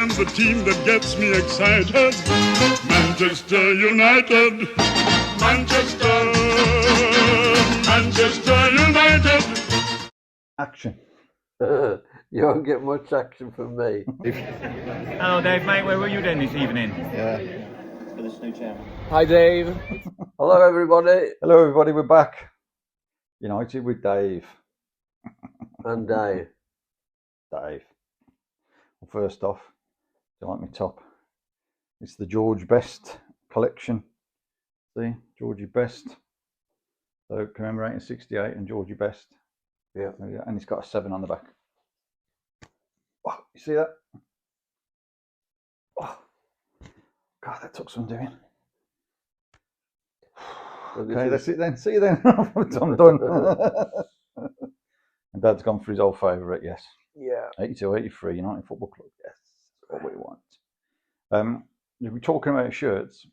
And the team that gets me excited, Manchester United, Manchester United. Action. You won't get much action from me. Hello, Dave, mate. Where were you doing this evening? Yeah. Hi, Dave. Hello, everybody. Hello, everybody. We're back. United with Dave. And Dave. Dave. Well, first off, do you like my top? It's the George Best collection. See, Georgie Best. So commemorating 68 and Georgie Best. Yeah. And it's got a 7 on the back. Oh, you see that? Oh, God, that took some doing. Okay, that's it then. See you then. I'm done. And Dad's gone for his old favourite, yes. Yeah. 82, 83, United Football Club. Yes, that's what we want. If we're talking about shirts,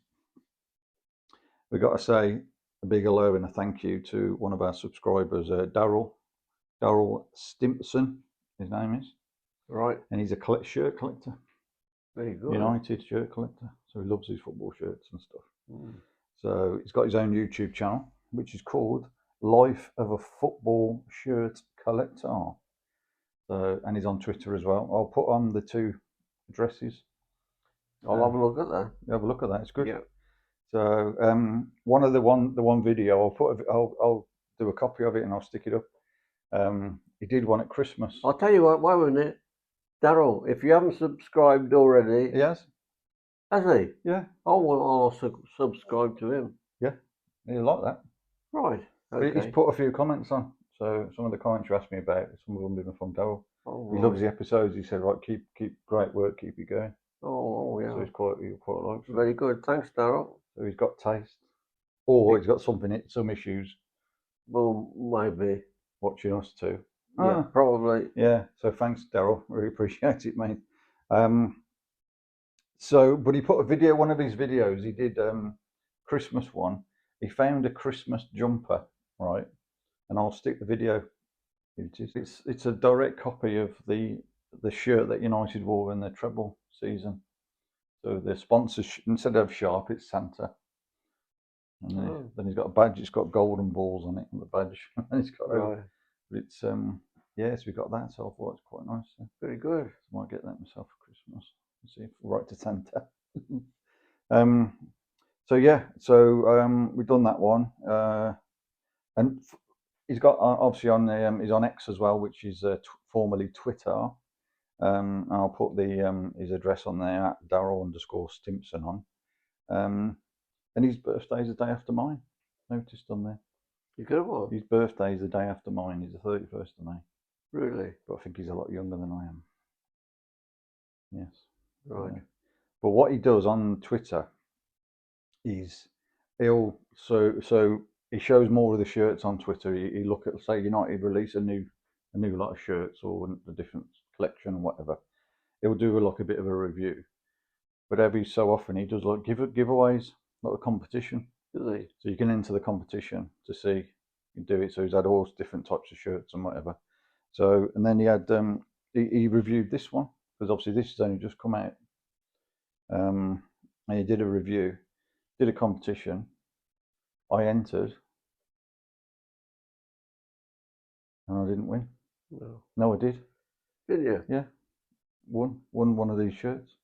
we've got to say a big hello and a thank you to one of our subscribers, Daryl Stimpson, his name is. Right. And he's a shirt collector. Very good. United shirt collector. So he loves his football shirts and stuff. Mm. So he's got his own YouTube channel, which is called Life of a Football Shirt Collector. So, and he's on Twitter as well. I'll put on the 2 addresses. I'll have a look at that. Have a look at that. It's good. Yeah. So one of the one video I'll do a copy of it and I'll stick it up. He did one at Christmas. I'll tell you what, wait a minute. Daryl, if you haven't subscribed already. He has? Has he? Yeah. Oh, well, I'll subscribe to him. Yeah. He like that. Right. Okay. He's put a few comments on. So some of the comments you asked me about, some of them even from Daryl. Oh, He loves the episodes. He said, right, keep great work, keep it going. Oh, yeah. So he quite likes it. Very good. Thanks, Daryl. So he's got taste. Or he's got some issues Well, maybe. watching us too. Yeah, probably. Yeah. So thanks, Daryl. Really appreciate it, mate. But he put one of his videos, he did Christmas one. He found a Christmas jumper, right? And I'll stick the video. It's a direct copy of the shirt that United wore in the treble season. So the sponsors, instead of Sharp, it's Santa. And then he's got a badge. It's got golden balls on it on the badge. And it's got but it's yes, we got that. So I thought it's quite nice. So. Very good. I might get that myself for Christmas. See if we'll write to Santa. We've done that one. And he's got obviously on he's on X as well, which is formerly Twitter. And I'll put the his address on there at Daryl_Stimpson on. And his birthday is the day after mine. Noticed on there. You could have one. His birthday is the day after mine. He's the 31st of May. Really? But I think he's a lot younger than I am. Yes. Right. But what he does on Twitter is so he shows more of the shirts on Twitter. He look at, say, United release a new lot of shirts or a different collection or whatever. He'll do a bit of a review. But every so often he does like giveaways, like a competition. Does he? So you can enter the competition to see you do it. So he's had all different types of shirts and whatever. So and then he had he reviewed this one because obviously this has only just come out. And he did a review, did a competition. I entered, and I didn't win. No, I did. Did you? Yeah, won one of these shirts.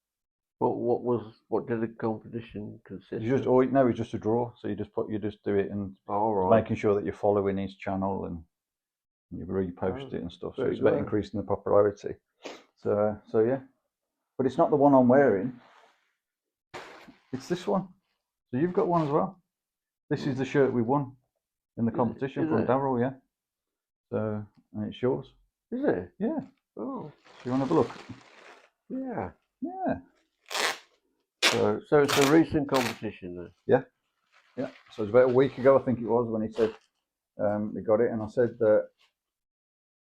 What did the competition consist? It's just a draw. So you just do it and making sure that you're following his channel and you repost it and stuff. So it's about increasing the popularity. So yeah, but it's not the one I'm wearing. It's this one. So you've got one as well. This is the shirt we won in the competition from Daryl, yeah. So and it's yours. Is it? Yeah. Oh. So you want to have a look? Yeah. Yeah. So it's a recent competition then? Yeah. So it's about a week ago, I think it was, when he said he got it, and I said that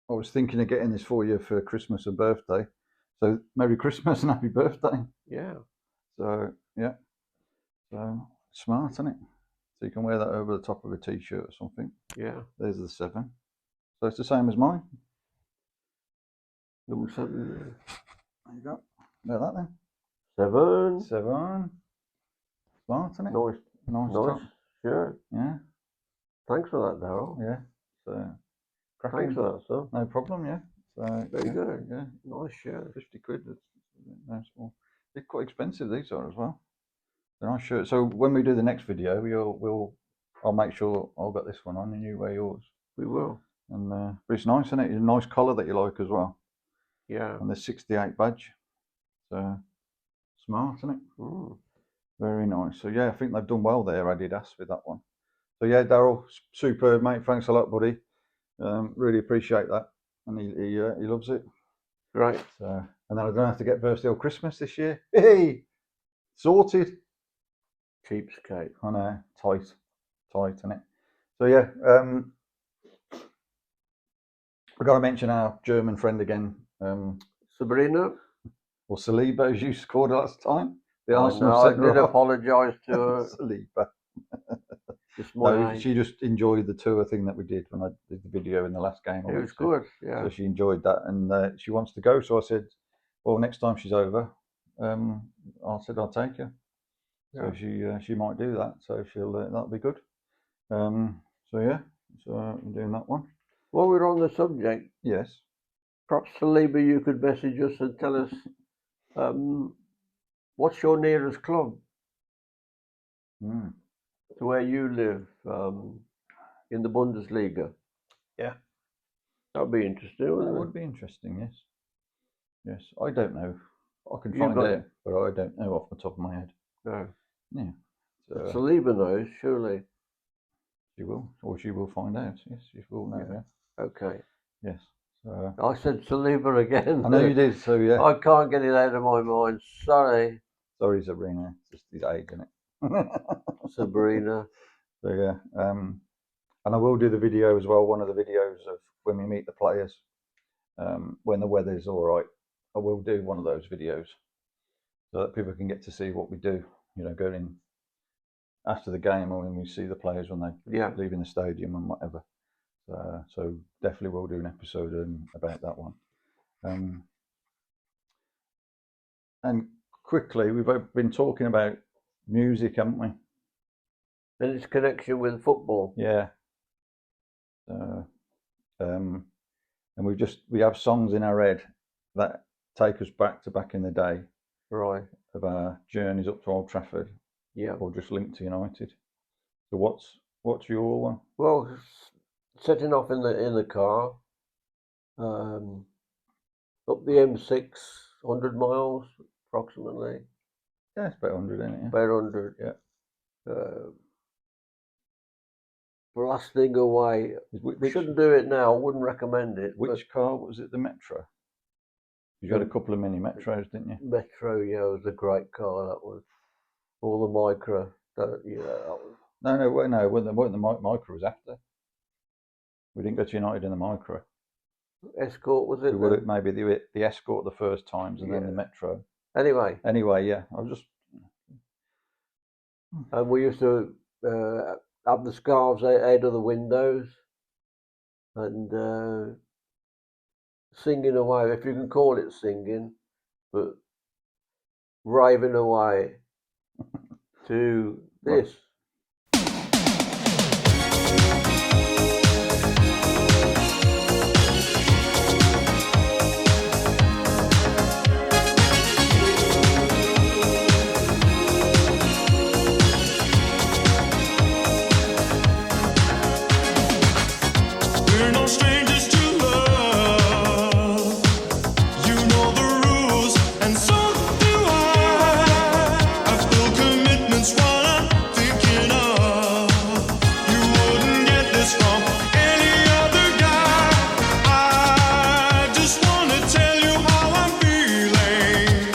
I was thinking of getting this for you for Christmas and birthday. So Merry Christmas and Happy Birthday. Yeah. So yeah. So smart, isn't it? So you can wear that over the top of a t-shirt or something. Yeah. There's the 7. So it's the same as mine. Number 7. There you go. About that then. 7. 7. Smart, isn't it? Nice, Nice nice top. shirt. Yeah. Thanks for that, Darryl. Yeah. So, cracking. Thanks for that, sir. No problem, yeah. So, Very yeah, good. Yeah. Nice shirt. 50 quid. That's no small. They're quite expensive, these are as well. They're nice shirts. So when we do the next video, I'll make sure I'll get this one on and you wear yours. We will. And but it's nice, isn't it? It's a nice colour that you like as well. Yeah. And the 68 badge. So smart, isn't it? Mm. Very nice. So yeah, I think they've done well there, Adidas, with that one. So yeah, Darryl, superb, mate. Thanks a lot, buddy. Really appreciate that. And he loves it. Right. So, and then I don't have to get birthday or Christmas this year. Hey, sorted. Cheapskate. I know, tight, isn't it? So yeah, we've got to mention our German friend again. Sabrina. Or Saliba, as you scored last time. The I Arsenal know, I centre did half. apologise to her. Saliba. This No, morning. she just enjoyed the tour thing that we did when I did the video in the last game. It was good, yeah. So she enjoyed that, and she wants to go. So I said, well, next time she's over, I said I'll take her. Yeah. So she might do that. So that'll be good. So yeah, so I'm doing that one. While we're on the subject, Yes. perhaps Saliba, you could message us and tell us what's your nearest club to where you live in the Bundesliga. Yeah. That would be interesting, That wouldn't would it? be interesting. Yes. Yes. I don't know. I can You've find got out, it. but I don't know off the top of my head. No. Yeah. But So Saliba knows, surely. she will, or she will find out. Yes, she will know. Yeah. Okay. Yes. So I said Saliba again. I know you did. So yeah. I can't get it out of my mind. Sorry, Sorry, Sabrina. It's just his age, isn't it? Sabrina. So yeah. And I will do the video as well. One of the videos of when we meet the players, when the weather's all right. I will do one of those videos so that people can get to see what we do. You know, going after the game or when we see the players when they're leaving the stadium and whatever. So definitely we'll do an episode about that one. And quickly, we've been talking about music, haven't we? And its connection with football. Yeah. And we have songs in our head that take us back in the day. Right. Of our journeys up to Old Trafford. Yeah. Or just linked to United. So what's your one? Well, setting off in the car, up the M6, 100 miles approximately. Yeah, it's about 100, isn't it? Yeah. About 100. Yeah. Blasting away. We shouldn't do it now. I wouldn't recommend it. Which car was it? The Metro. You had a couple of mini Metros, didn't you? Metro, yeah, it was a great car. That was all the Micra. That was. No, when the Micro was after. We didn't go to United in the Micro. Escort was it? We would have maybe the Escort the first times and then the Metro. Anyway, yeah, I was just. And we used to have the scarves out of the windows and singing away, if you can call it singing, but raving away to this. We're no strangers to love. You know the rules, and so do I. I feel commitment's what I'm thinking of. You wouldn't get this from any other guy. I just wanna tell you how I'm feeling.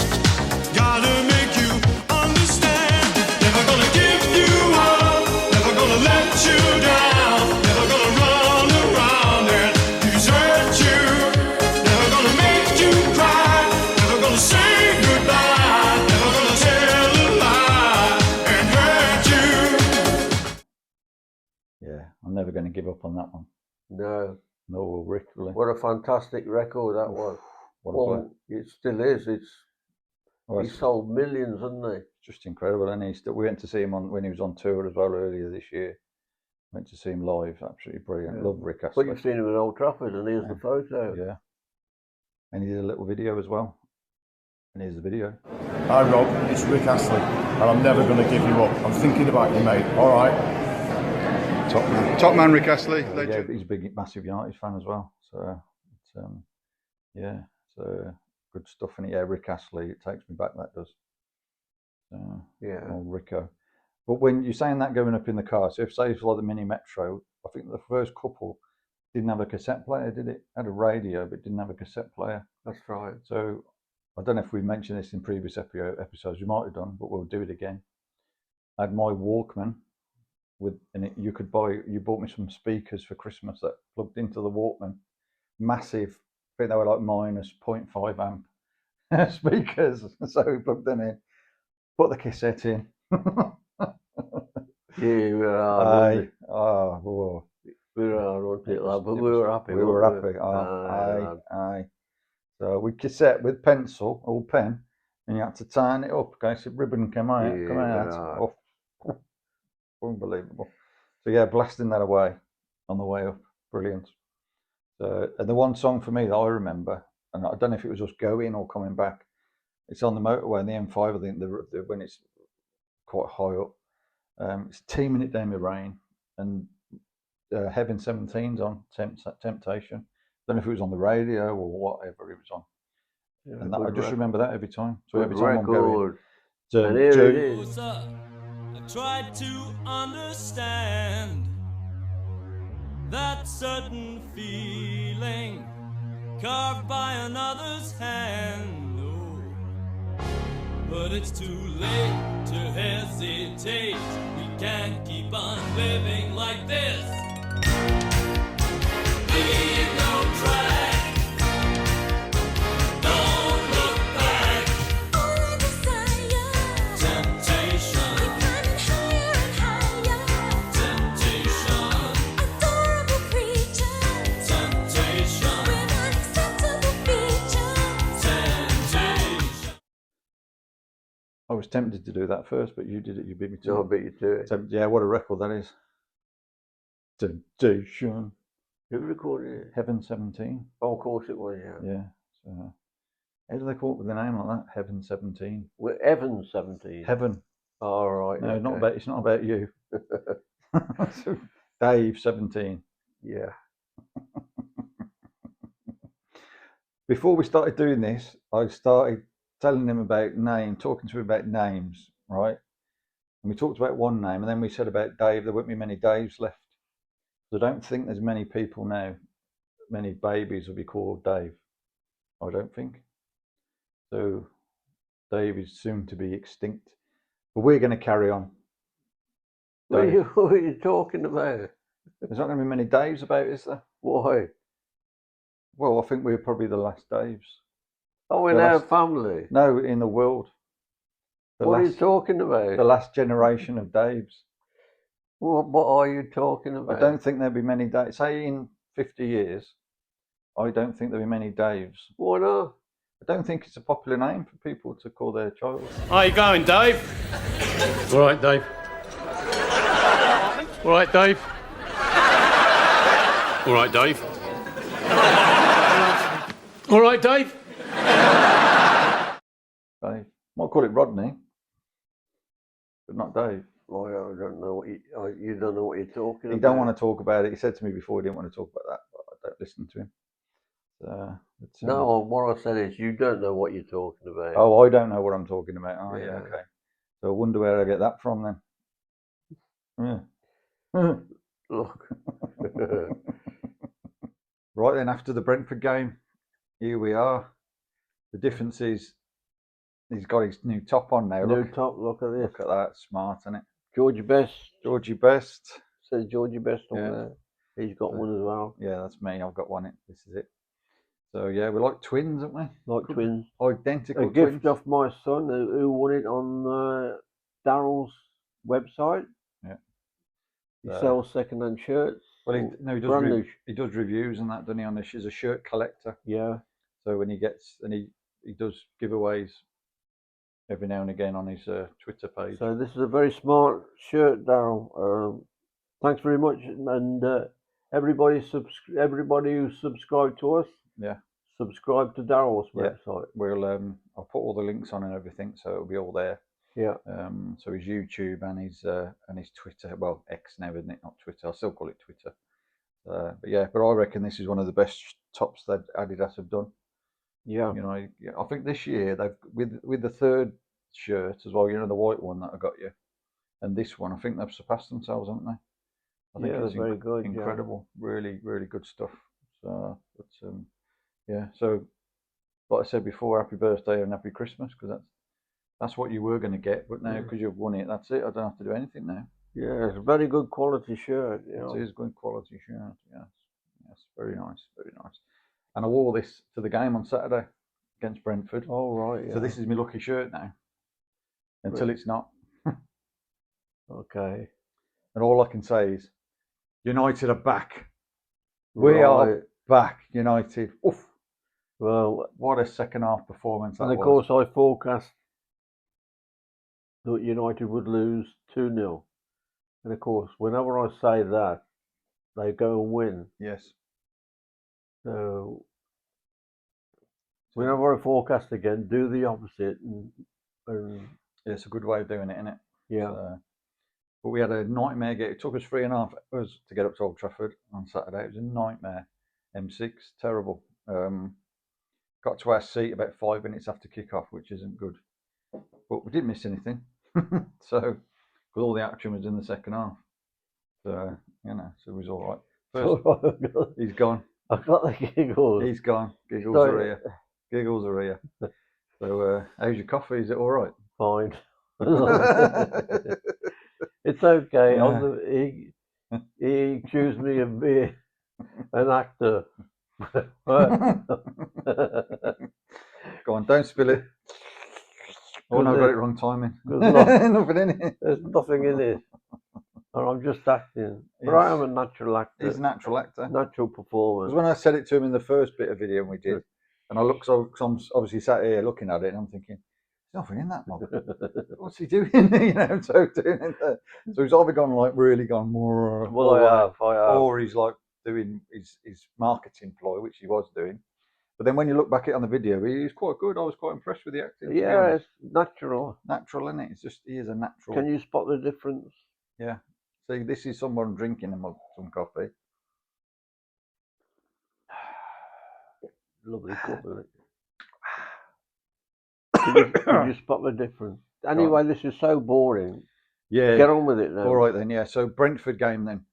Gotta make you understand. Never gonna give you up. Never gonna let you down. Never gonna run around and desert you. Never gonna make you cry. Never gonna say goodbye. Never gonna tell a lie and hurt you. Yeah, I'm never going to give up on that one. No. No, will Rick, will he? What a fantastic record that was. What a Well, it still is. It's Well, He sold millions, hasn't he? just incredible, and we went to see him when he was on tour as well earlier this year. Went to see him live, absolutely brilliant. Yeah. Love Rick Astley. But you've seen him at Old Trafford, and here's the photo. Yeah, and he did a little video as well. And here's the video. Hi Rob, it's Rick Astley, and I'm never going to give you up. I'm thinking about you, mate. All right. Top man, Rick Astley. Yeah, he's a big, massive United fan as well. So, it's, yeah, so good stuff. And yeah, Rick Astley, it takes me back. That does. So, Yeah. Old Rico. But when you're saying that going up in the car, so if say it's like the Mini Metro, I think the first couple didn't have a cassette player, did it? Had a radio, but didn't have a cassette player. That's right. So I don't know if we mentioned this in previous episodes. We might have done, but we'll do it again. I had my Walkman you bought me some speakers for Christmas that plugged into the Walkman. Massive. I think they were like minus 0.5 amp speakers. So we plugged them in, put the cassette in. Yeah, we were hard. We were hard, wasn't it, lad? But we were happy. We were happy. Aye. So we cassette with pencil or pen, and you had to turn it up. Okay, so ribbon come out. Oh, unbelievable. So yeah, blasting that away on the way up. Brilliant. So, and the one song for me that I remember, and I don't know if it was us going or coming back, it's on the motorway on the M5, I think, when it's quite high up. It's Teaming It Down with Rain, and Heaven 17's on, Temptation. Don't know if it was on the radio or whatever it was on. Yeah, and I just remember that every time. So every time I'm going, and here it is. I tried to understand that certain feeling carved by another's hand. Oh, but it's too late to hesitate. We can't keep on living like this. Leave no track. Don't look back. All I desire. Temptation. We're climbing higher and higher. Temptation. Adorable creature. Temptation. With unacceptable features. Temptation. I was tempted to do that first, but you did it. You beat me to it. I beat you to it. Yeah, what a record that is. Temptation. Who recorded it? Heaven 17. Oh, of course it was, yeah. Yeah. So, how do they come up with a name like that? Heaven 17. We're Evan 17. Heaven. Oh, right. No, okay. It's not about you. Dave 17. Yeah. Before we started doing this, I started telling him about talking to him about names, right? And we talked about one name, and then we said about Dave. There won't be many Daves left. I don't think there's many people now, many babies will be called Dave. I don't think. So Dave is soon to be extinct. But we're going to carry on. What are you talking about? There's not going to be many Daves about, is there? Why? Well, I think we're probably the last Daves. Oh, in our family? No, in the world. What are you talking about? The last generation of Daves. What are you talking about? I don't think there'll be many Daves. Say in 50 years, I don't think there'll be many Daves. Why not? I don't think it's a popular name for people to call their child. How you going, Dave? All right, Dave. All right, Dave. All right, Dave. All right, Dave. Dave. Might call it Rodney, but not Dave. Well, I don't know what you don't know what you're talking about. He don't want to talk about it. He said to me before he didn't want to talk about that, but I don't listen to him. No, what I said is you don't know what you're talking about. Oh, I don't know what I'm talking about. Oh, yeah, Yeah. okay. So I wonder where I get that from then. Yeah. Look. Right then, after the Brentford game, here we are. The difference is he's got his new top on now. New top, look at this. Look at that, smart, isn't it? Georgie Best. Georgie Best. Says Georgie Best on Yeah. there. He's got one as well. Yeah, that's me. I've got one. This is it. So yeah, we're like twins, aren't we? Like twins. Identical A twins. gift off my son who won it on Daryl's website. Yeah. He sells second-hand shirts. Well, he does reviews and that, doesn't he? On this, he's a shirt collector. Yeah. So when he gets he does giveaways every now and again on his Twitter page. So this is a very smart shirt, Daryl. Thanks very much, and everybody who subscribed to us, Yeah, subscribe to Daryl's Yeah. website. we'll I'll put all the links on and everything, so it'll be all there. Yeah. So his YouTube and his Twitter, well, X now, isn't it? Not Twitter. I still call it Twitter. But yeah, but I reckon this is one of the best tops that Adidas have done. Yeah. You know, I think this year they've with the third shirt as well. You know, the white one that I got you, and this one, I think they've surpassed themselves, haven't they? I think Yeah, it's very good. incredible. Really, really good stuff. So, but yeah. So, like I said before, happy birthday and happy Christmas, because that's what you were going to get. But now, because you've won it, that's it. I don't have to do anything now. Yeah, it's a very good quality shirt. You know. It is good quality shirt. Yes, yes, very nice, very nice. And I wore this to the game on Saturday against Brentford. Oh right. Yeah. So this is my lucky shirt now. Until it's not. Okay. And all I can say is, United are back. We are back, United. Oof. Well, what a second half performance that was. And of course, I forecast that United would lose 2-0. And of course, whenever I say that, they go and win. Yes. So whenever I forecast again, do the opposite. And yeah, it's a good way of doing it, isn't it? Yeah. So, but we had a nightmare get. It took us 3.5 hours to get up to Old Trafford on Saturday. It was a nightmare. M6, terrible. Got to our seat about 5 minutes after kick-off, which isn't good. But we didn't miss anything. So, because all the action was in the second half. So, so it was all right. First, he's gone. I got the giggles. He's gone. Giggles are here. Giggles are here. So, how's your coffee? Is it all right? Fine. It's okay. Yeah. He accused me of being an actor. Go on, don't spill it. Oh no, I got it wrong timing. Nothing in it. There's nothing in it. And I'm just acting. But I am a natural actor. He's a natural actor. Natural performer. Because when I said it to him in the first bit of video we did, and I looked, so I'm obviously sat here looking at it, and I'm thinking, there's nothing in that mug. What's he doing? So doing it there. So he's either gone really gone more. Well, I have. Or he's like doing his marketing ploy, which he was doing. But then when you look back at it on the video, he's quite good. I was quite impressed with the acting. Yeah, it's natural. Natural, isn't it? It's just, he is a natural. Can you spot the difference? Yeah. See, this is someone drinking some coffee. Lovely cup, isn't it? Can you spot the difference? Anyway, this is so boring. Yeah. Get on with it now. All right then, yeah. So Brentford game then.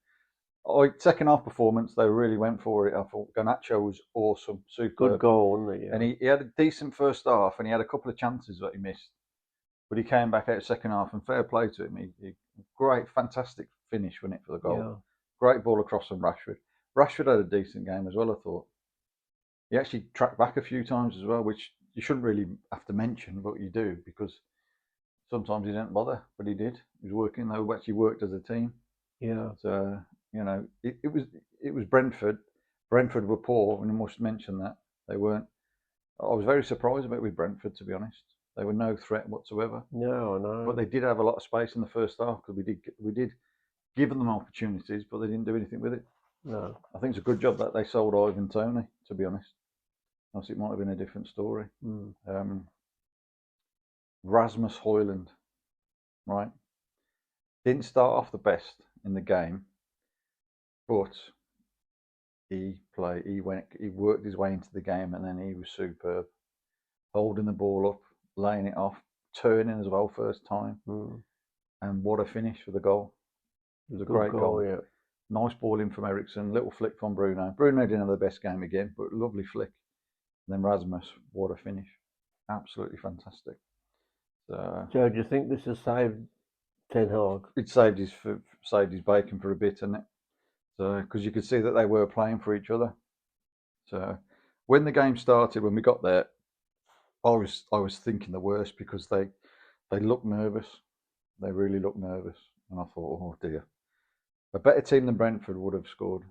Second half performance, they really went for it. I thought Garnacho was awesome, super. Good goal, wasn't he? Yeah. And he had a decent first half, and he had a couple of chances that he missed. But he came back out second half, and fair play to him. He great, fantastic finish, wasn't it, for the goal? Yeah. Great ball across from Rashford. Rashford had a decent game as well, I thought. He actually tracked back a few times as well, which you shouldn't really have to mention, but you do, because sometimes he didn't bother, but he did. He was working, they actually worked as a team. Yeah. So, it was Brentford. Brentford were poor, and I must mention that. They weren't. I was very surprised about with Brentford, to be honest. They were no threat whatsoever. No, I know. But they did have a lot of space in the first half, because we did give them opportunities, but they didn't do anything with it. No. I think it's a good job that they sold Ivan Toney, to be honest. Else it might have been a different story. Rasmus Højlund, right? Didn't start off the best in the game, but he worked his way into the game, and then he was superb. Holding the ball up, laying it off, turning as well first time. And what a finish for the goal. It was a great goal. Yeah. Nice ball in from Ericsson, little flick from Bruno. Bruno didn't have the best game again, but lovely flick. And then Rasmus, what a finish. Absolutely fantastic. So do you think this has saved Ten Hag? It saved his bacon for a bit, hasn't it? So, because you could see that they were playing for each other. So when the game started, when we got there, I was thinking the worst, because they looked nervous. They really looked nervous. And I thought, oh dear. A better team than Brentford would have scored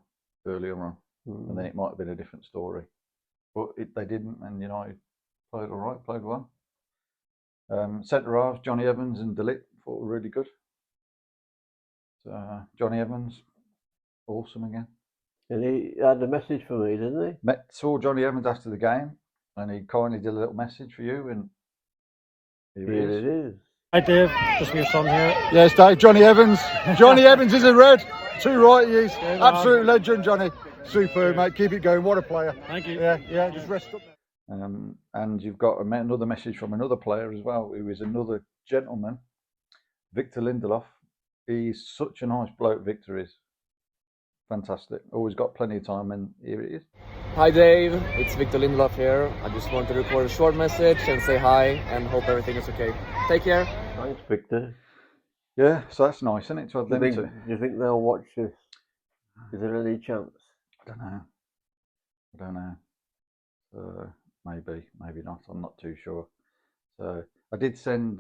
earlier on, and then it might have been a different story. But they didn't, and United played all right, played well. Centre halves, Johnny Evans and Delit, thought were really good. So, Johnny Evans, awesome again. And he had a message for me, didn't he? Saw Johnny Evans after the game, and he kindly did a little message for you, and Here it is. Hi Dave, just your son here. Yes, Dave. Johnny Evans. Johnny Evans is in red. Too right he is. Absolute legend, Johnny. Superb, mate. Keep it going. What a player. Thank you. Yeah. Just rest up. And you've got another message from another player as well, who is another gentleman, Victor Lindelof. He's such a nice bloke, Victor is. Fantastic. Always got plenty of time, and here it is. Hi Dave, it's Victor Lindelof here. I just want to record a short message and say hi and hope everything is okay. Take care. Thanks, Victor. Yeah, so that's nice, isn't it? To have them Do two. you think they'll watch this? Is there any chance? I don't know. Maybe not. I'm not too sure. So I did send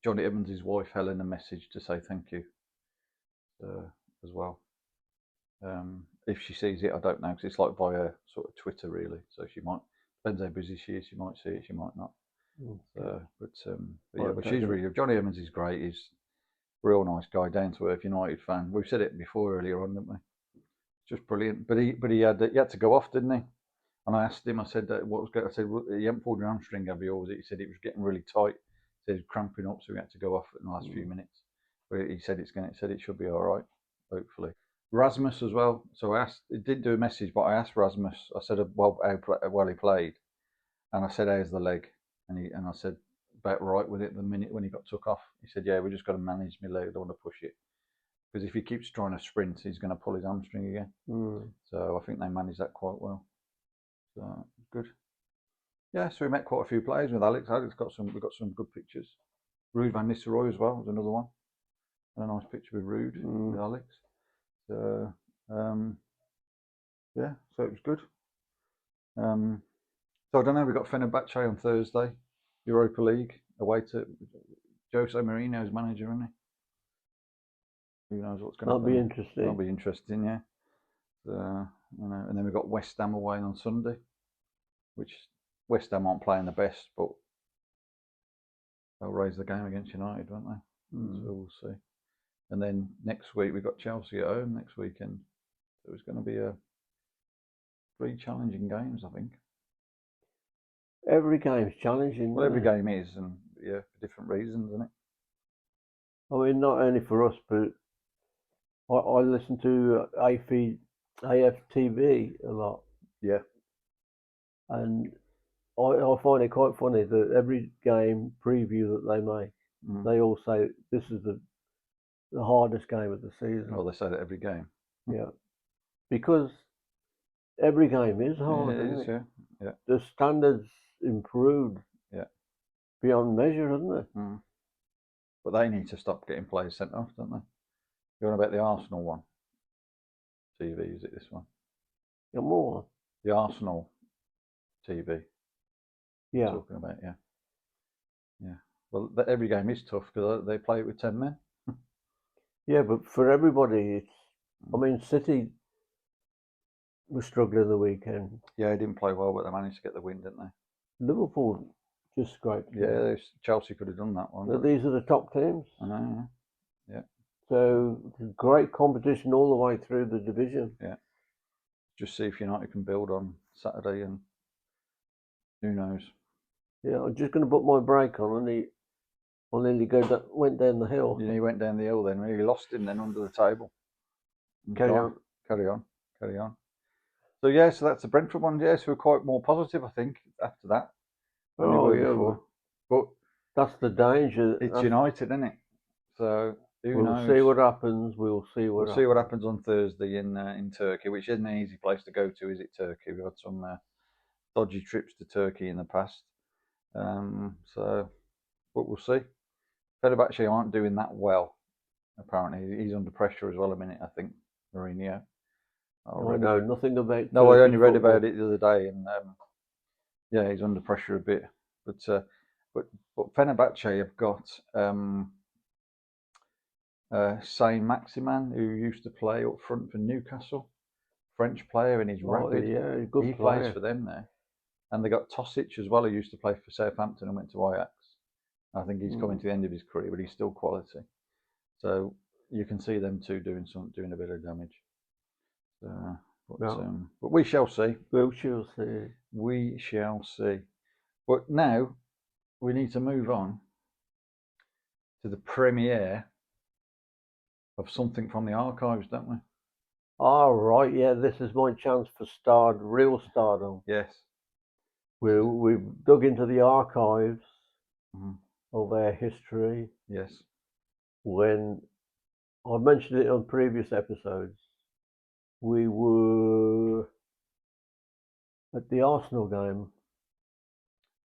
Johnny Evans' wife Helen a message to say thank you as well. If she sees it, I don't know, because it's like via sort of Twitter really. So she might, depends how busy she is. She might see it, she might not. But she's really good. Johnny Evans is great. He's a real nice guy, down to earth United fan. We've said it before earlier on, didn't we? Just brilliant. But he had to go off, didn't he? And I asked him. I said, "What was good?" I said, "You haven't pulled your hamstring, have you?" Or was it? He said it was getting really tight. He said it was cramping up, so we had to go off in the last few minutes. But he said it should be all right, hopefully. Rasmus as well. So I asked. It did do a message, but I asked Rasmus. I said, "Well, how he played," and I said, "How's the leg?" And I said, "About right with it." The minute when he got took off, he said, "Yeah, we just got to manage my leg. I don't want to push it, because if he keeps trying to sprint, he's going to pull his hamstring again." So I think they managed that quite well. So good. Yeah, so we met quite a few players with Alex. We got some good pictures. Ruud van Nistelrooy as well was another one. And a nice picture with Ruud with Alex. So yeah, so it was good. So I don't know. We got Fenerbahce on Thursday, Europa League away to Jose Mourinho's manager, isn't he? Who knows what's going to happen? That'll be interesting. That'll be interesting, yeah. So, and then we've got West Ham away on Sunday, which West Ham aren't playing the best, but they'll raise the game against United, won't they? So we'll see. And then next week we've got Chelsea at home next weekend. So it's going to be 3 challenging games, I think. Every game's challenging. Well, every game is, and yeah, for different reasons, isn't it? I mean, not only for us, but I listen to AFTV a lot. Yeah. And I find it quite funny that every game preview that they make, they all say this is the hardest game of the season. Well, they say that every game. Yeah. Because every game is hard. Yeah, it is, yeah. The standards improved beyond measure, isn't it? But they need to stop getting players sent off, don't they? You're on about the Arsenal one. TV, is it this one? Yeah, more. The Arsenal TV. Yeah. Talking about, yeah. Well, every game is tough because they play it with 10 men. Yeah, but for everybody, it's. I mean, City was struggling the weekend. Yeah, they didn't play well, but they managed to get the win, didn't they? Liverpool just scraped. Yeah, Chelsea could have done that one. But these are the top teams. I know, yeah. So great competition all the way through the division. Yeah. Just see if United can build on Saturday, and who knows. Yeah, I'm just going to put my brake on, and he nearly went down the hill. Yeah, he went down the hill then. Really lost him then under the table. Carry on. So yeah, so that's the Brentford one. Yeah, so we're quite more positive, I think, after that. Oh yeah, but that's the danger. It's United, isn't it? So who knows? We'll see what happens. We'll see what happens on Thursday in Turkey, which isn't an easy place to go to, is it? Turkey. We've had some dodgy trips to Turkey in the past. So, but we'll see. Fenerbahce aren't doing that well. Apparently, he's under pressure as well. A minute, I think, Mourinho. I know nothing about. No, I only read about it the other day, and yeah, he's under pressure a bit. But Fenerbahce have got Saint-Maximin, who used to play up front for Newcastle, French player, and he's rapid. Yeah, good he player. plays for them there, And they got Tosic as well, who used to play for Southampton and went to Ajax. I think he's coming to the end of his career, but he's still quality. So you can see them two doing a bit of damage. But we shall see. We shall see. We shall see. But now we need to move on to the premiere of something from the archives, don't we? All right, yeah, this is my chance for real stardom. Yes. We've dug into the archives of our history. Yes. When I mentioned it on previous episodes, we were at the Arsenal game.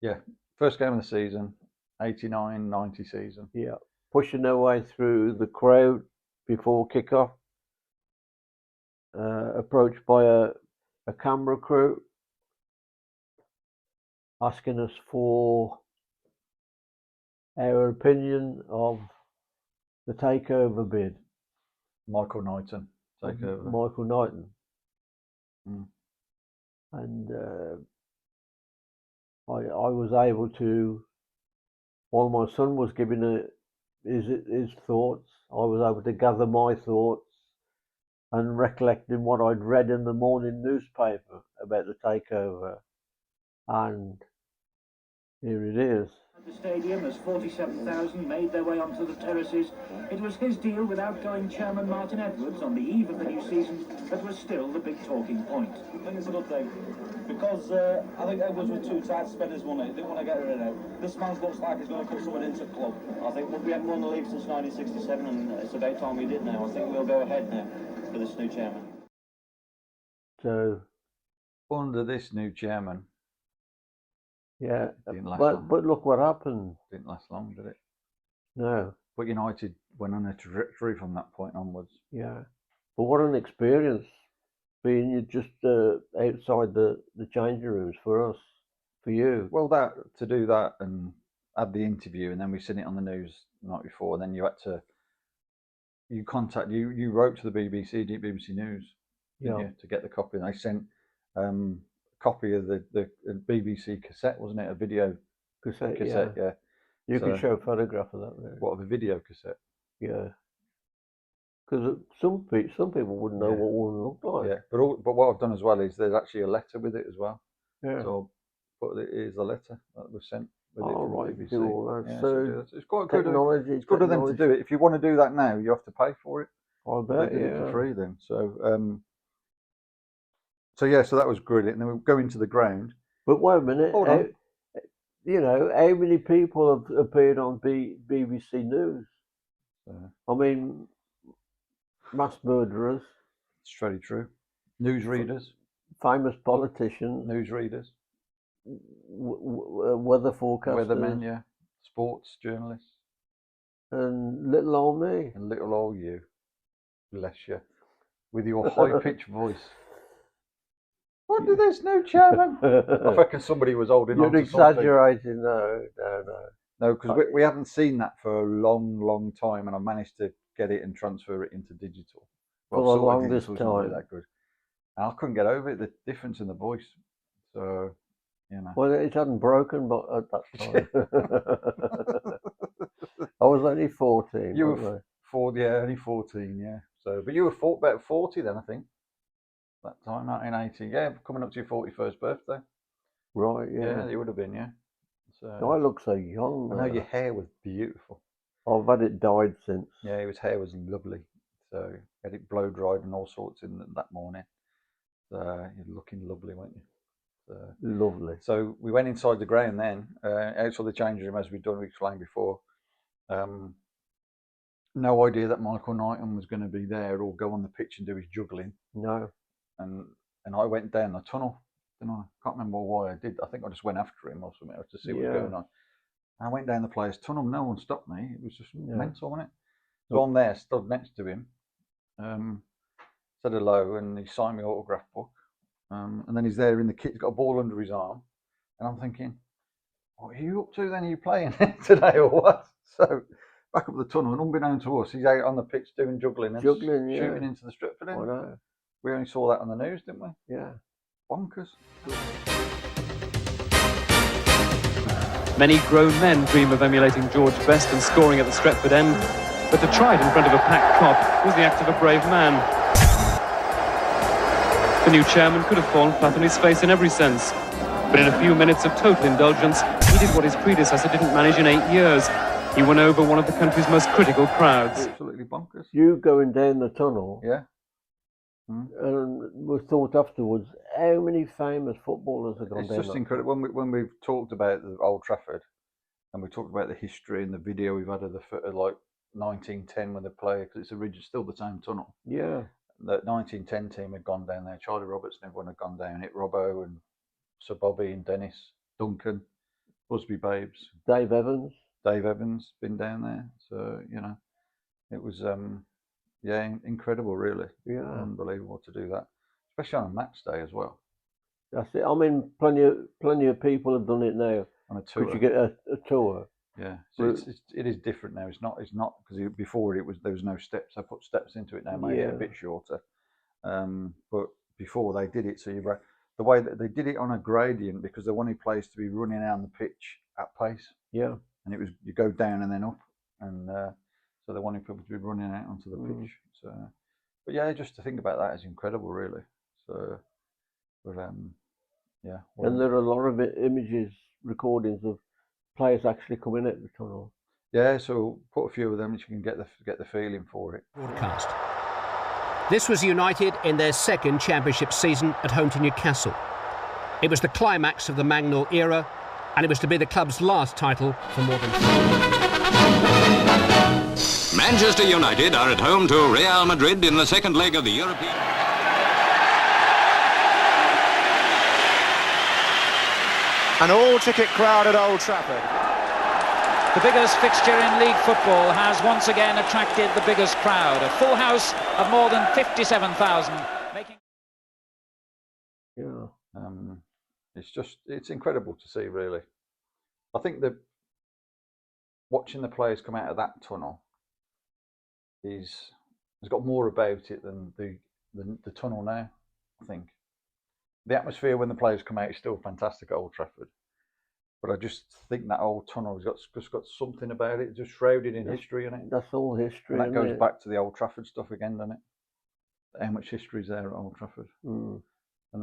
Yeah, first game of the season, 89-90 season. Yeah, pushing their way through the crowd before kickoff. Approached by a camera crew asking us for our opinion of the takeover bid. Michael Knighton takeover. Michael Knighton. Mm. And I was able to, while my son was giving his thoughts, I was able to gather my thoughts and recollecting what I'd read in the morning newspaper about the takeover. And here it is. At the stadium, as 47,000 made their way onto the terraces, it was his deal with outgoing chairman Martin Edwards on the eve of the new season that was still the big talking point. I think it's a good thing, because I think Edwards was too tight to spend his money. He didn't want to get rid of it. This man looks like he's going to put someone into the club. I think we haven't won the league since 1967, and it's about time we did now. I think we'll go ahead now for this new chairman. So, under this new chairman, yeah, didn't last but long. look what happened. Didn't last long, did it? No. But United went on a trajectory from that point onwards. Yeah, but what an experience being just outside the changing rooms for us, for you. Well, to do that and had the interview, and then we seen it on the news the night before. And then you wrote to the BBC, BBC News, didn't you, to get the copy. And they sent copy of the BBC cassette, wasn't it? A video cassette, yeah. You can show a photograph of that there. What, of a video cassette? Yeah. Because some people wouldn't know what one looked like. Yeah, but what I've done as well is there's actually a letter with it as well. Yeah. So it is a letter that was sent with it from the BBC. Cool. Yeah, so it's quite technology. good. It's good of them to do it. If you want to do that now, you have to pay for it. I bet, they did it for free then. So that was brilliant. And then we go into the ground. But wait a minute. Hold on. How many people have appeared on BBC News? I mean, mass murderers. It's very true. Newsreaders. Famous politicians. Newsreaders. Weather forecasters. Weathermen, yeah. Sports journalists. And little old me. And little old you. Bless you. With your high-pitched voice. What did this new chairman? I reckon somebody was holding on to something. You're exaggerating. No. No, because we haven't seen that for a long, long time, and I've managed to get it and transfer it into digital. For the longest time. That good. And I couldn't get over it, the difference in the voice. So, Well, it hadn't broken, but at that time. I was only 14. You were only 14, yeah. So, but you were about 40 then, I think. That time, 1980. Yeah, coming up to your 41st birthday. Right, yeah. Yeah, you would have been, yeah. So, I look so young. I know your hair was beautiful. I've had it dyed since. Yeah, his hair was lovely. So, had it blow dried and all sorts in that morning. So, you're looking lovely, weren't you? So, lovely. So, we went inside the ground then, outside the changing room, as we explained before. No idea that Michael Knighton was going to be there or go on the pitch and do his juggling. No. And I went down the tunnel. I can't remember why I did. I think I just went after him or something to see what was going on. And I went down the players' tunnel. No one stopped me. It was just mental, wasn't it? So I'm there, stood next to him, said hello, and he signed my autograph book. And then he's there in the kit. He's got a ball under his arm, and I'm thinking, what are you up to then? Are you playing today or what? So back up the tunnel, and unbeknown to us, he's out on the pitch doing juggling and shooting into the Stretford end. I know. We only saw that on the news, didn't we? Yeah. Bonkers. Many grown men dream of emulating George Best and scoring at the Stretford end, but to try it in front of a packed Kop was the act of a brave man. The new chairman could have fallen flat on his face in every sense, but in a few minutes of total indulgence, he did what his predecessor didn't manage in 8 years. He won over one of the country's most critical crowds. Absolutely bonkers. You going down the tunnel, Yeah. and we thought afterwards, how many famous footballers have gone It's down just that incredible. When we've talked about the Old Trafford, and we talked about the history and the video we've had of like 1910 when they play, because it's still the same tunnel. Yeah. That 1910 team had gone down there. Charlie Roberts and everyone had gone down it. Robbo and Sir Bobby and Dennis, Duncan, Busby Babes, Dave Evans. Dave Evans been down there. So it was incredible, really. Yeah. Unbelievable to do that, especially on a match day as well. That's it. I mean, plenty of people have done it now. On a tour, could you get a tour? Yeah, so it is different now. It's not because before there was no steps. I put steps into it now, made it a bit shorter. But before they did it, so the way that they did it on a gradient, because they wanted players to be running down the pitch at pace. Yeah, and it was you go down and then up, and so they wanted people to be running out onto the pitch. So, but yeah, just to think about that is incredible, really. So, but yeah. And there are a lot of images, recordings of players actually coming at the tunnel. Yeah, so put a few of them, so you can get the feeling for it. Broadcast. This was United in their second championship season at home to Newcastle. It was the climax of the Magnol era, and it was to be the club's last title for more than 4 years. Manchester United are at home to Real Madrid in the second leg of the European... An all-ticket crowd at Old Trafford. The biggest fixture in league football has once again attracted the biggest crowd. A full house of more than 57,000. Yeah. It's incredible to see, really. I think that watching the players come out of that tunnel has got more about it than the tunnel now, I think. The atmosphere when the players come out is still fantastic at Old Trafford. But I just think that old tunnel has just got something about it, just shrouded in history, isn't it? That's all history. And that goes back to the Old Trafford stuff again, doesn't it? How much history is there at Old Trafford? And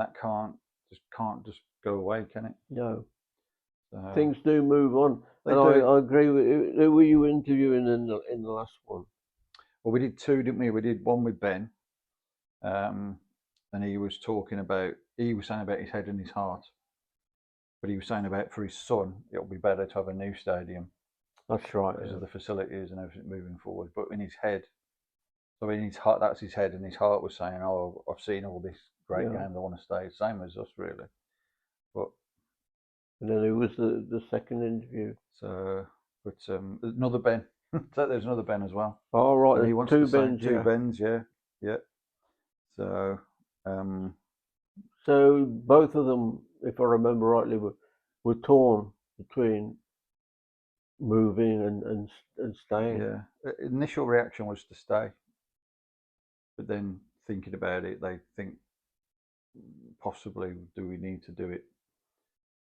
that can't just go away, can it? No. Things do move on. And I agree with you. Who were you interviewing in the last one? Well, we did two, didn't we? We did one with Ben. And he was saying about his head and his heart. But he was saying about for his son, it'll be better to have a new stadium. That's right. Because of the facilities and everything moving forward. But in his head, so in his heart, that's his head, and his heart was saying, "Oh, I've seen all these great games. I want to stay." Same as us, really. But and then it was the second interview. So, but another Ben. There's another Ben as well. Oh right, he wants two Bens. Two Bens, yeah. So. So both of them, if I remember rightly, were torn between moving and staying. Yeah. Initial reaction was to stay, but then thinking about it, they think possibly do we need to do it?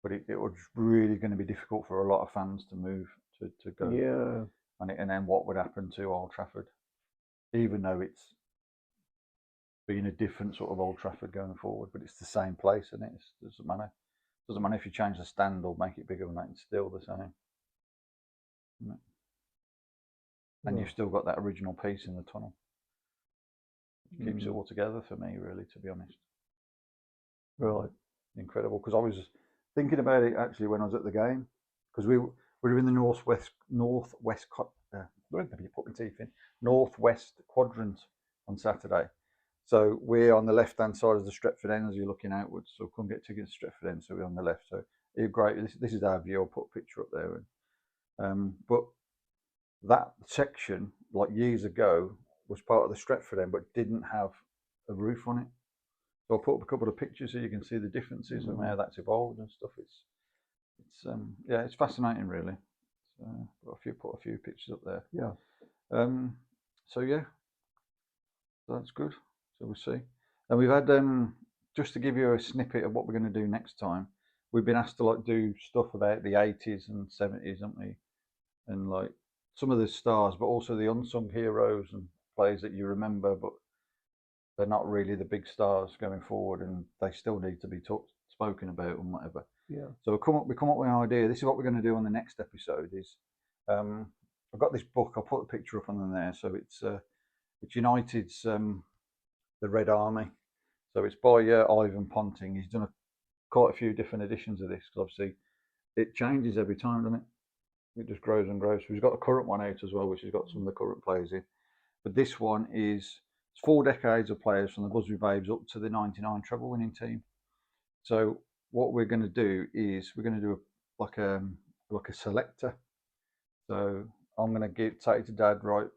But it was really going to be difficult for a lot of fans to move to go. Yeah. And then what would happen to Old Trafford, even though it's being a different sort of Old Trafford going forward, but it's the same place, and it doesn't matter. Doesn't matter if you change the stand or make it bigger, and it's still the same. And you've still got that original piece in the tunnel. It keeps it all together for me, really, to be honest. Right. Incredible, because I was thinking about it actually when I was at the game, because we were in the northwest quadrant on Saturday. So we're on the left-hand side of the Stretford end as you're looking outwards. So we couldn't get tickets to Stretford end, so we're on the left. So it's great. This is our view. I'll put a picture up there. But that section, like years ago, was part of the Stretford end, but didn't have a roof on it. So I'll put up a couple of pictures so you can see the differences and how that's evolved and stuff. It's fascinating, really. So put a few pictures up there. Yeah. So yeah, that's good. So we'll see. And we've had, just to give you a snippet of what we're going to do next time, we've been asked to like do stuff about the 80s and 70s, haven't we? And like some of the stars, but also the unsung heroes and players that you remember, but they're not really the big stars going forward, and they still need to be spoken about and whatever. Yeah. So we come up with an idea. This is what we're going to do on the next episode. Is I've got this book. I'll put the picture up on there. So it's United's The Red Army. So it's by Ivan Ponting. He's done quite a few different editions of this because obviously it changes every time, doesn't it? It just grows and grows. So he's got a current one out as well, which has got some of the current players in. But this one is 4 decades of players from the Busby Babes up to the '99 treble winning team. So what we're going to do is we're going to do like a selector. So I'm going to say to Dad, right,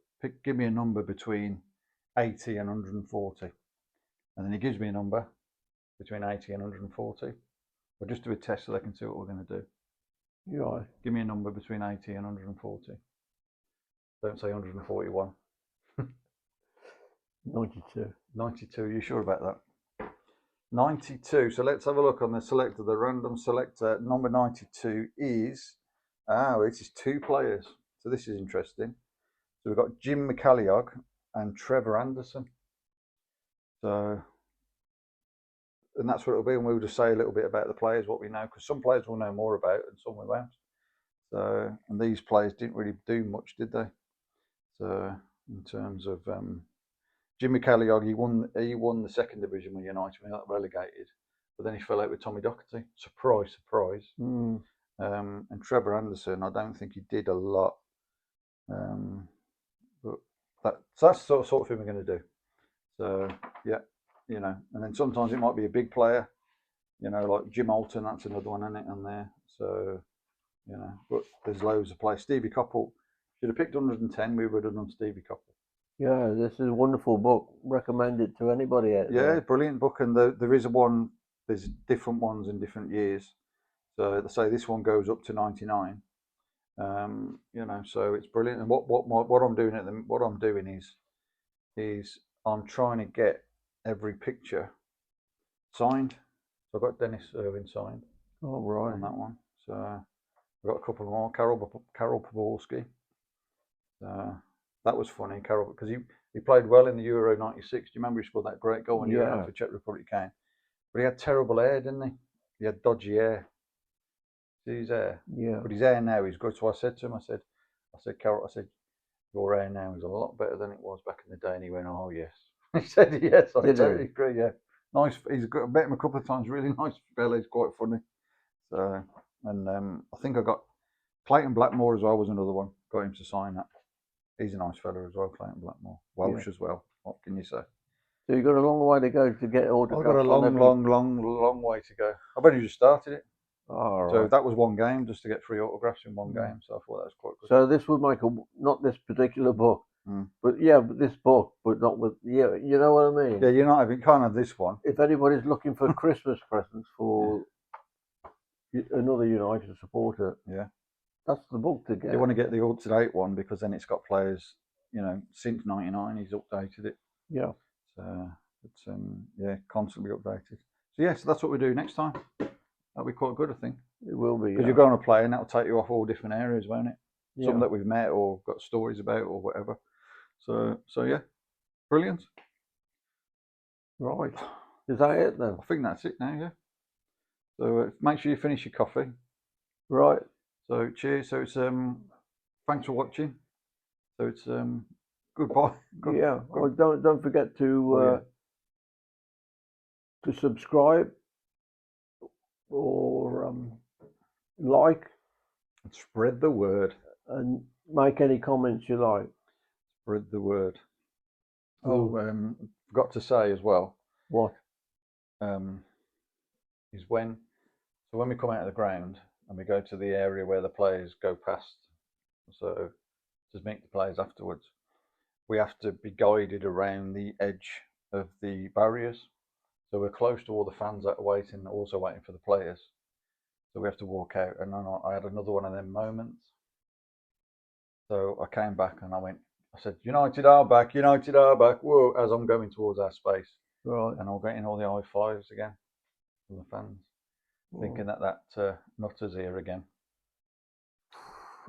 give me a number between 80 and 140. And then he gives me a number between 80 and 140. We'll just do a test so they can see what we're going to do. Yeah. Give me a number between 80 and 140. Don't say 141. 92. 92, you sure about that? 92, so let's have a look on the selector. The random selector, number 92 is, this is 2 players. So this is interesting. So we've got Jim McCalliog and Trevor Anderson. So, and that's what it'll be, and we'll just say a little bit about the players, what we know, because some players we'll know more about and some we won't. So, and these players didn't really do much, did they? So, in terms of Jim McCalliog, he won the 2nd division with United when he got relegated, but then he fell out with Tommy Docherty. Surprise, surprise. Mm. And Trevor Anderson, I don't think he did a lot. But that's the sort of thing we're going to do. So yeah, you know, and then sometimes it might be a big player, you know, like Jim Alton. That's another one, isn't it, on there? So you know, but there's loads of players. Stevie Coppell, should have picked 110. We would have done Stevie Coppell. Yeah, this is a wonderful book. Recommend it to anybody out there. Yeah, brilliant book, and there is one. There's different ones in different years. So they say this one goes up to 99. You know, so it's brilliant. And what I'm doing is I'm trying to get every picture signed. So I've got Dennis Irwin signed. Oh, right. On that one. So I've got a couple more. Karol Pawlowski. That was funny, Karol, because he played well in the Euro '96. Do you remember he scored that great goal when Euro for Czech Republic came? But he had terrible hair, didn't he? He had dodgy hair. See his hair? Yeah. But his hair now is good. So I said to him, I said, Karol, your hair now is a lot better than it was back in the day. And he went, oh, yes. He said, yes, I totally agree, yeah. Nice. I met him a couple of times, really nice fella. He's quite funny. So, and I think I got Clayton Blackmore as well was another one. Got him to sign that. He's a nice fella as well, Clayton Blackmore. Welsh as well. What can you say? So you've got a long way to go to get autographs. I've got a long way to go. I've only just started it. Oh, right. So that was one game, just to get 3 autographs in one game. So I thought that was quite good. So this would make not this particular book, but this book, but not with, you know what I mean? Yeah, you're not having kind of this one. If anybody's looking for Christmas presents for another United supporter, that's the book to get. You want to get the up-to-date one because then it's got players, you know, since '99 he's updated it. Yeah. So it's constantly updated. So so that's what we do next time. That'll be quite good, I think. It will be. Because you're going to play and that'll take you off all different areas, won't it? Yeah. Some that we've met or got stories about or whatever. So yeah, brilliant. Right. Is that it then? I think that's it now, yeah. So make sure you finish your coffee. Right. So cheers. So it's thanks for watching. So it's goodbye. Yeah. Well, don't forget to subscribe or like and spread the word and make any comments you like. Spread the word. Forgot to say as well. What? Is when we come out of the ground and we go to the area where the players go past, so to meet the players afterwards, we have to be guided around the edge of the barriers. So we're close to all the fans that are also waiting for the players. So we have to walk out. And then I had another one of them moments. So I came back and I said, United are back, whoa, as I'm going towards our space. Right. And I'm getting all the high fives again from the fans. thinking that Nutter's here again.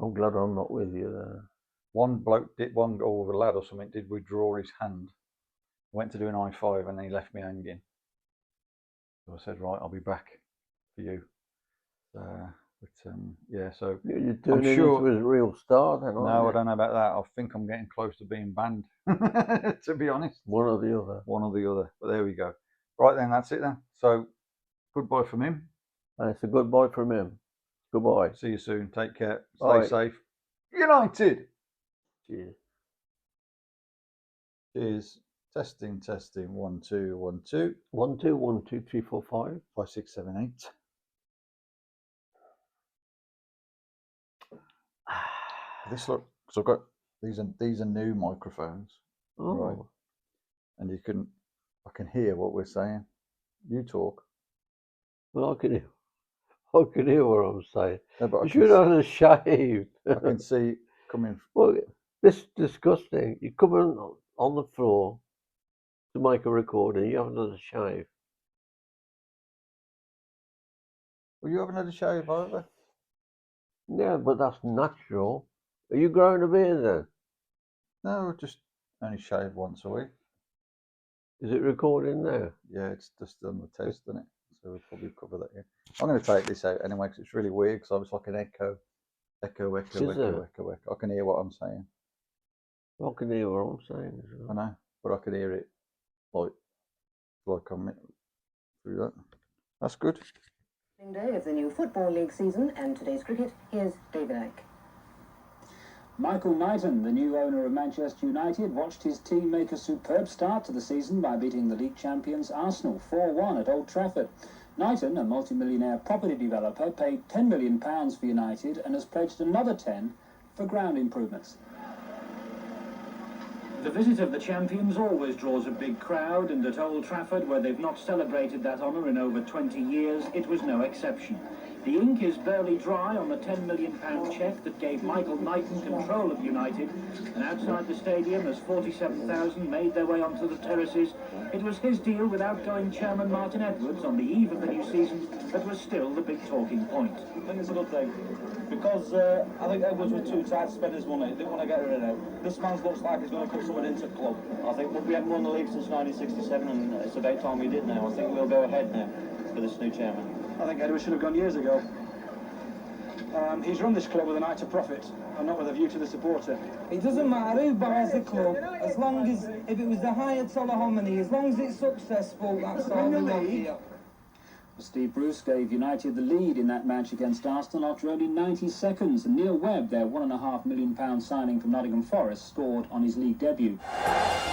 I'm glad I'm not with you there. One bloke did, one old lad or something did withdraw his hand. Went to do an high five and then he left me hanging. So I said, right, I'll be back for you. Yeah, so You're doing it into his real star then, aren't no, you? I don't know about that. I think I'm getting close to being banned, to be honest. One or the other. One or the other. But there we go. Right then, that's it then. So, goodbye from him. And it's a goodbye from him. Goodbye. See you soon. Take care. Stay Bye. safe. United! Cheers. Cheers. Testing, testing. 1, 2, 1, 2. 1, 2, 1, 2, 3, 4, 5. 5, 6, 7, 8. This look, because I've got these are new microphones, Oh. right? And I can hear what we're saying. You talk. Well, I can hear what I'm saying. No, but You should have shaved. I can see coming. Well, this is disgusting. You come on the floor to make a recording. You haven't done a shave. Well, you haven't had a shave either. Yeah, but that's natural. Are you growing a beard then? No, just only shave once a week. Is it recording now? Yeah, it's just on the test, isn't it? So we'll probably cover that here. I'm going to take this out anyway because it's really weird because I was like an echo. Echo. I can hear what I'm saying. I can hear what I'm saying as well. I know, but I can hear it like I'm through that. That's good. Day of the new Football League season and today's cricket, here's David Icke. Michael Knighton, the new owner of Manchester United, watched his team make a superb start to the season by beating the league champions Arsenal 4-1 at Old Trafford. Knighton, a multimillionaire property developer, paid £10 million for United and has pledged another 10 for ground improvements. The visit of the champions always draws a big crowd, and at Old Trafford, where they've not celebrated that honour in over 20 years, it was no exception. The ink is barely dry on the £10 million cheque that gave Michael Knighton control of United, and outside the stadium, as 47,000 made their way onto the terraces, it was his deal with outgoing chairman Martin Edwards on the eve of the new season that was still the big talking point. I think it's a good thing, because I think Edwards was too tight to spend his money. He didn't want to get rid of it. This man looks like he's going to put someone into the club. I think we haven't won the league since 1967, and it's about time we did now. I think we'll go ahead now for this new chairman. I think Edwards should have gone years ago. He's run this club with an eye to profit and not with a view to the supporter. It doesn't matter who buys the club, as long as, if it was the Hayatollah Khomeini, as long as it's successful, that's all we want here. Steve Bruce gave United the lead in that match against Arsenal after only 90 seconds, and Neil Webb, their £1.5 million signing from Nottingham Forest, scored on his league debut.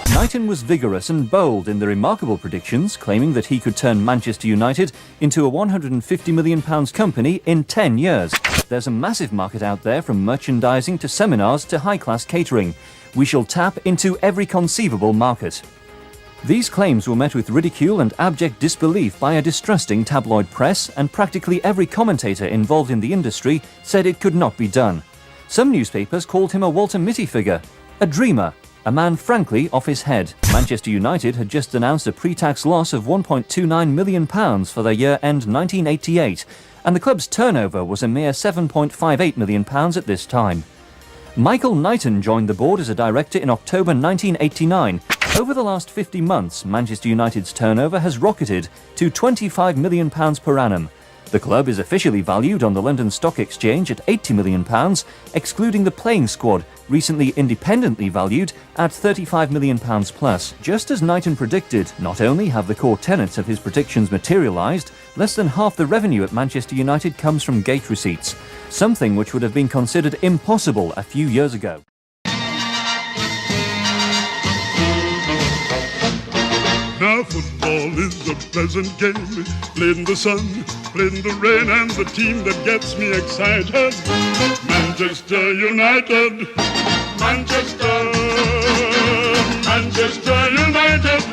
Knighton was vigorous and bold in the remarkable predictions, claiming that he could turn Manchester United into a £150 million company in 10 years. There's a massive market out there, from merchandising to seminars to high-class catering. We shall tap into every conceivable market. These claims were met with ridicule and abject disbelief by a distrusting tabloid press, and practically every commentator involved in the industry said it could not be done. Some newspapers called him a Walter Mitty figure, a dreamer, a man frankly off his head. Manchester United had just announced a pre-tax loss of £1.29 million for their year-end 1988, and the club's turnover was a mere £7.58 million at this time. Michael Knighton joined the board as a director in October 1989. Over the last 50 months, Manchester United's turnover has rocketed to £25 million per annum. The club is officially valued on the London Stock Exchange at £80 million, excluding the playing squad, recently independently valued at £35 million plus. Just as Knighton predicted, not only have the core tenets of his predictions materialised, less than half the revenue at Manchester United comes from gate receipts, something which would have been considered impossible a few years ago. Now football is a pleasant game, played in the sun, played in the rain, and the team that gets me excited, Manchester United, Manchester United.